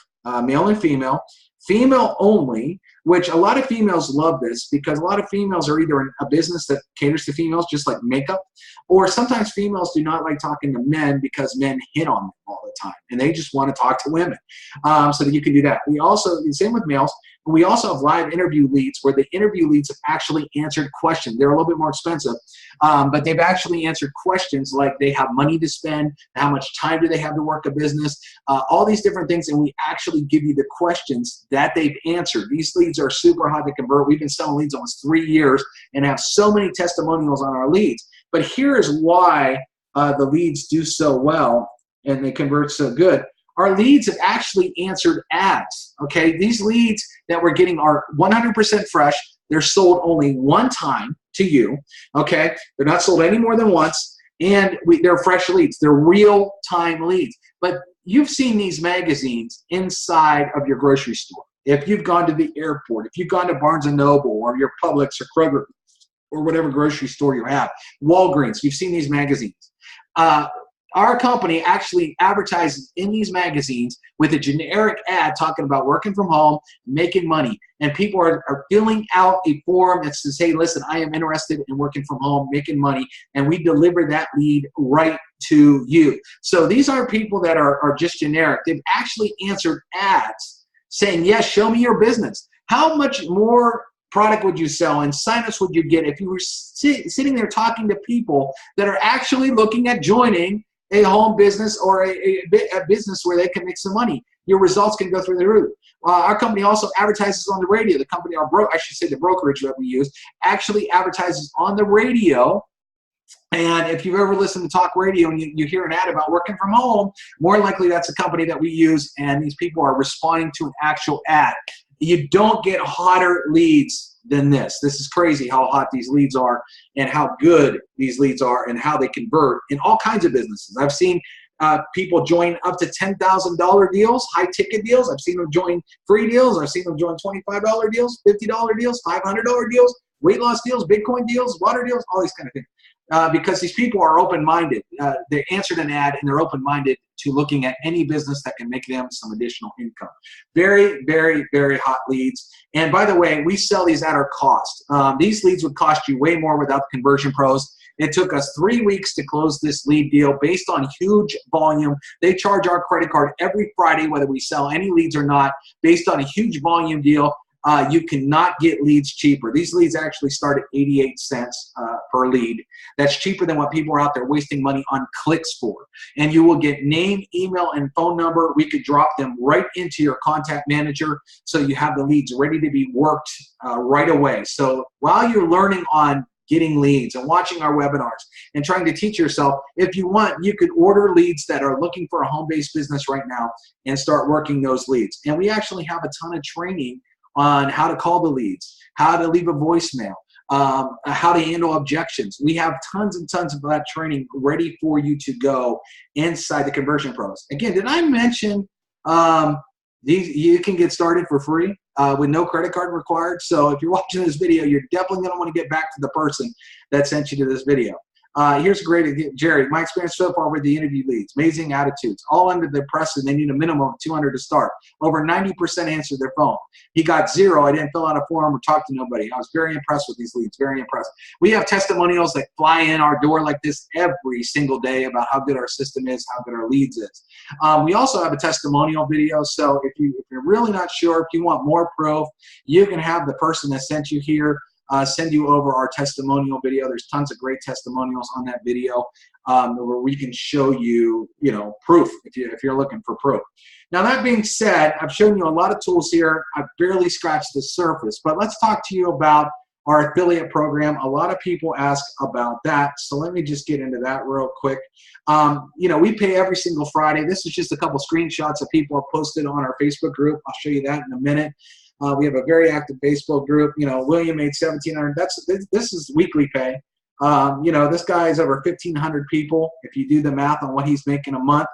male and female, female only, which a lot of females love this because a lot of females are either in a business that caters to females, just like makeup, or sometimes females do not like talking to men because men hit on them all the time and they just want to talk to women. So that you can do that. We also, same with males, but we also have live interview leads where the interview leads have actually answered questions. They're a little bit more expensive, but they've actually answered questions like they have money to spend, how much time do they have to work a business, all these different things, and we actually give you the questions that they've answered. These leads are super hot to convert. We've been selling leads almost 3 years and have so many testimonials on our leads. But here is why the leads do so well and they convert so good. Our leads have actually answered ads, okay? These leads that we're getting are 100% fresh. They're sold only one time to you, okay? They're not sold any more than once, and they're fresh leads. They're real-time leads. But you've seen these magazines inside of your grocery store. If you've gone to the airport, if you've gone to Barnes & Noble or your Publix or Kroger or whatever grocery store you have, Walgreens, you've seen these magazines. Our company actually advertises in these magazines with a generic ad talking about working from home, making money. And people are filling out a form that says, hey, listen, I am interested in working from home, making money. And we deliver that lead right to you. So these aren't people that are just generic. They've actually answered ads saying, yes, show me your business. How much more product would you sell and signups would you get if you were sitting there talking to people that are actually looking at joining a home business or a business where they can make some money? Your results can go through the roof. Our company also advertises on the radio. The company, the brokerage that we use, actually advertises on the radio. And if you've ever listened to talk radio and you hear an ad about working from home, more likely that's a company that we use, and these people are responding to an actual ad. You don't get hotter leads than this. This is crazy how hot these leads are and how good these leads are and how they convert in all kinds of businesses. I've seen people join up to $10,000 deals, high-ticket deals. I've seen them join free deals. I've seen them join $25 deals, $50 deals, $500 deals, weight loss deals, Bitcoin deals, water deals, all these kind of things. Because these people are open-minded. They answered an ad and they're open-minded to looking at any business that can make them some additional income. Very, very, very hot leads. And by the way, we sell these at our cost. These leads would cost you way more without the Conversion Pros. It took us 3 weeks to close this lead deal based on huge volume. They charge our credit card every Friday, whether we sell any leads or not, based on a huge volume deal. You cannot get leads cheaper. These leads actually start at 88 cents per lead. That's cheaper than what people are out there wasting money on clicks for. And you will get name, email, and phone number. We could drop them right into your contact manager so you have the leads ready to be worked right away. So while you're learning on getting leads and watching our webinars and trying to teach yourself, if you want, you could order leads that are looking for a home-based business right now and start working those leads. And we actually have a ton of training on how to call the leads, how to leave a voicemail, how to handle objections. We have tons and tons of that training ready for you to go inside the Conversion Pros. Again, did I mention you can get started for free with no credit card required? So if you're watching this video, you're definitely going to want to get back to the person that sent you to this video. Here's a great, Jerry, my experience so far with the interview leads, amazing attitudes, all under the press, and they need a minimum of 200 to start. Over 90% answered their phone. He got 0. I didn't fill out a form or talk to nobody. I was very impressed with these leads, very impressed. We have testimonials that fly in our door like this every single day about how good our system is, how good our leads is. We also have a testimonial video, so if you're really not sure, if you want more proof, you can have the person that sent you here send you over our testimonial video. There's tons of great testimonials on that video where we can show you, proof if you're looking for proof. Now, that being said, I've shown you a lot of tools here. I've barely scratched the surface, but let's talk to you about our affiliate program. A lot of people ask about that, so let me just get into that real quick. You know, we pay every single Friday. This is just a couple screenshots of people have posted on our Facebook group. I'll show you that in a minute. We have a very active Facebook group. You know, William made $1,700. This is weekly pay. You know, this guy is over 1,500 people. If you do the math on what he's making a month,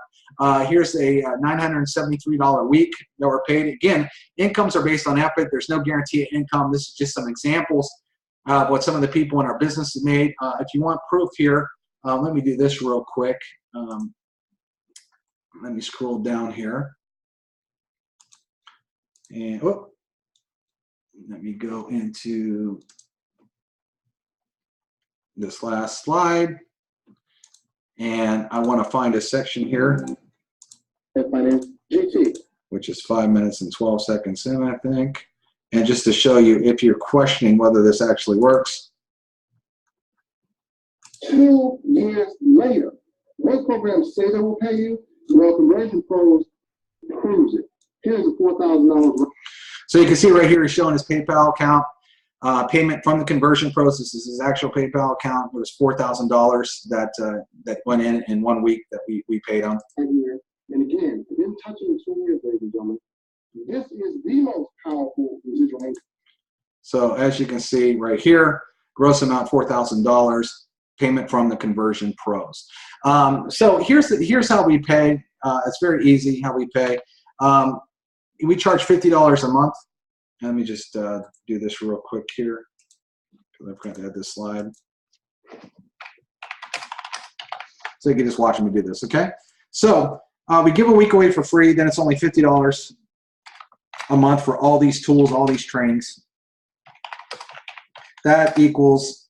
here's a $973 week that we're paid. Again, incomes are based on effort. There's no guarantee of income. This is just some examples of what some of the people in our business have made. If you want proof here, let me do this real quick. Let me scroll down here. And let me go into this last slide. And I want to find a section here, which is 5 minutes and 12 seconds in, I think. And just to show you, if you're questioning whether this actually works.
2 years later, most programs say they will pay you, well, Conversion Pros proves it. Here's a $4,000.
So you can see right here, he's showing his PayPal account. Payment from the Conversion Pros. This is his actual PayPal account. It was $4,000 that went in 1 week that we paid him.
And again, in touching 2 years, ladies and gentlemen, this is the most powerful residual income.
So as you can see right here, gross amount $4,000, payment from the Conversion Pros. So here's how we pay. It's very easy how we pay. We charge $50 a month. Let me just do this real quick here, because I've got to add this slide. So you can just watch me do this, okay? So we give a week away for free, then it's only $50 a month for all these tools, all these trainings. That equals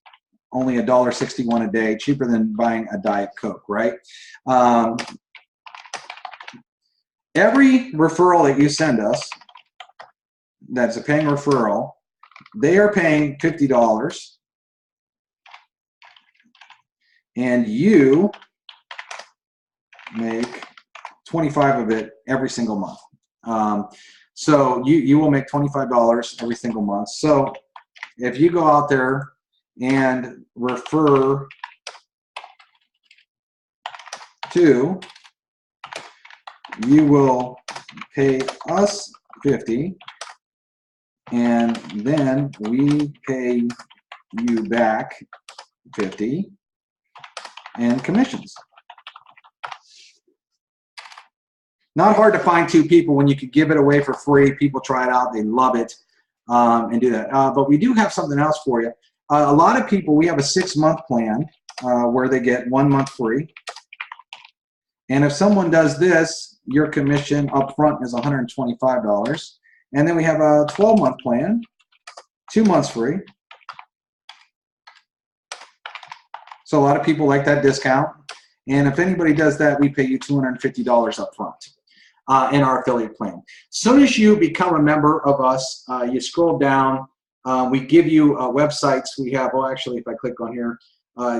only $1.61 a day, cheaper than buying a Diet Coke, right? Every referral that you send us, that's a paying referral, they are paying $50, and you make 25 of it every single month. So you will make $25 every single month. So if you go out there and refer to, you will pay us $50, and then we pay you back $50 and commissions. Not hard to find two people when you could give it away for free. People try it out, they love it, and do that. But we do have something else for you. A lot of people, we have a 6-month plan where they get 1 month free. And if someone does this, your commission up front is $125. And then we have a 12-month plan, 2 months free. So a lot of people like that discount. And if anybody does that, we pay you $250 up front in our affiliate plan. As soon as you become a member of us, you scroll down. We give you websites. We have, well, actually, if I click on here,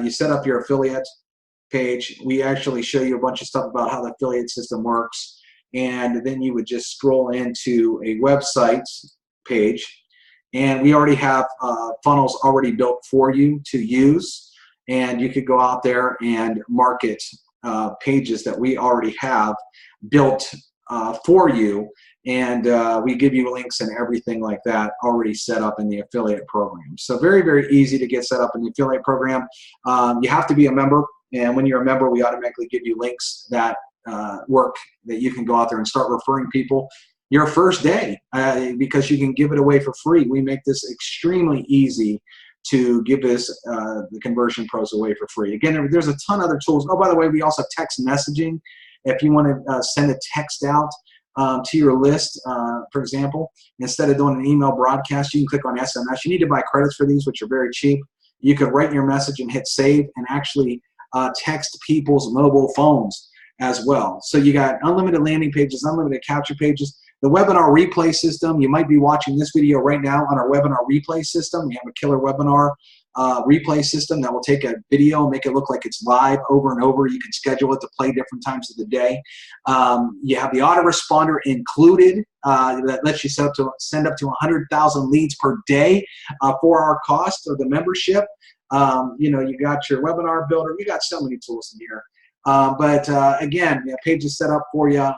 you set up your affiliate page. We actually show you a bunch of stuff about how the affiliate system works. And then you would just scroll into a website page. And we already have funnels already built for you to use. And you could go out there and market pages that we already have built for you. And we give you links and everything like that already set up in the affiliate program. So very, very easy to get set up in the affiliate program. You have to be a member. And when you're a member, we automatically give you links that work that you can go out there and start referring people your first day because you can give it away for free. We make this extremely easy to give this the Conversion Pros away for free. Again, there's a ton of other tools. Oh, by the way, we also have text messaging. If you want to send a text out to your list, for example, instead of doing an email broadcast, you can click on SMS. You need to buy credits for these, which are very cheap. You could write your message and hit save and actually text people's mobile phones as well. So you got unlimited landing pages, unlimited capture pages. The webinar replay system, you might be watching this video right now on our webinar replay system. We have a killer webinar replay system that will take a video and make it look like it's live over and over. You can schedule it to play different times of the day. You have the autoresponder included that lets you send up to 100,000 leads per day for our cost of the membership. You know, you got your webinar builder. You got so many tools in here. But again, the page is set up for you.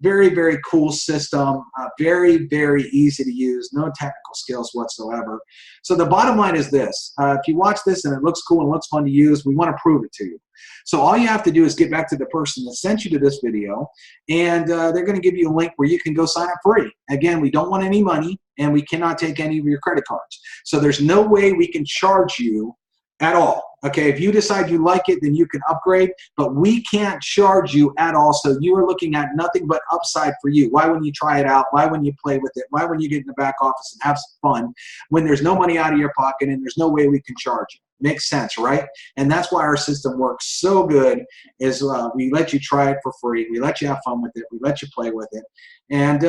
Very, very cool system. Very, very easy to use. No technical skills whatsoever. So the bottom line is this. If you watch this and it looks cool and looks fun to use, we want to prove it to you. So all you have to do is get back to the person that sent you to this video, and they're going to give you a link where you can go sign up free. Again, we don't want any money, and we cannot take any of your credit cards. So there's no way we can charge you at all. Okay, if you decide you like it, then you can upgrade, but we can't charge you at all. So you are looking at nothing but upside for you. Why wouldn't you try it out? Why wouldn't you play with it? Why wouldn't you get in the back office and have some fun when there's no money out of your pocket and there's no way we can charge you? Makes sense, right? And that's why our system works so good is we let you try it for free. We let you have fun with it. We let you play with it. And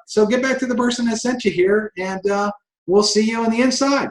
so get back to the person that sent you here, and we'll see you on the inside.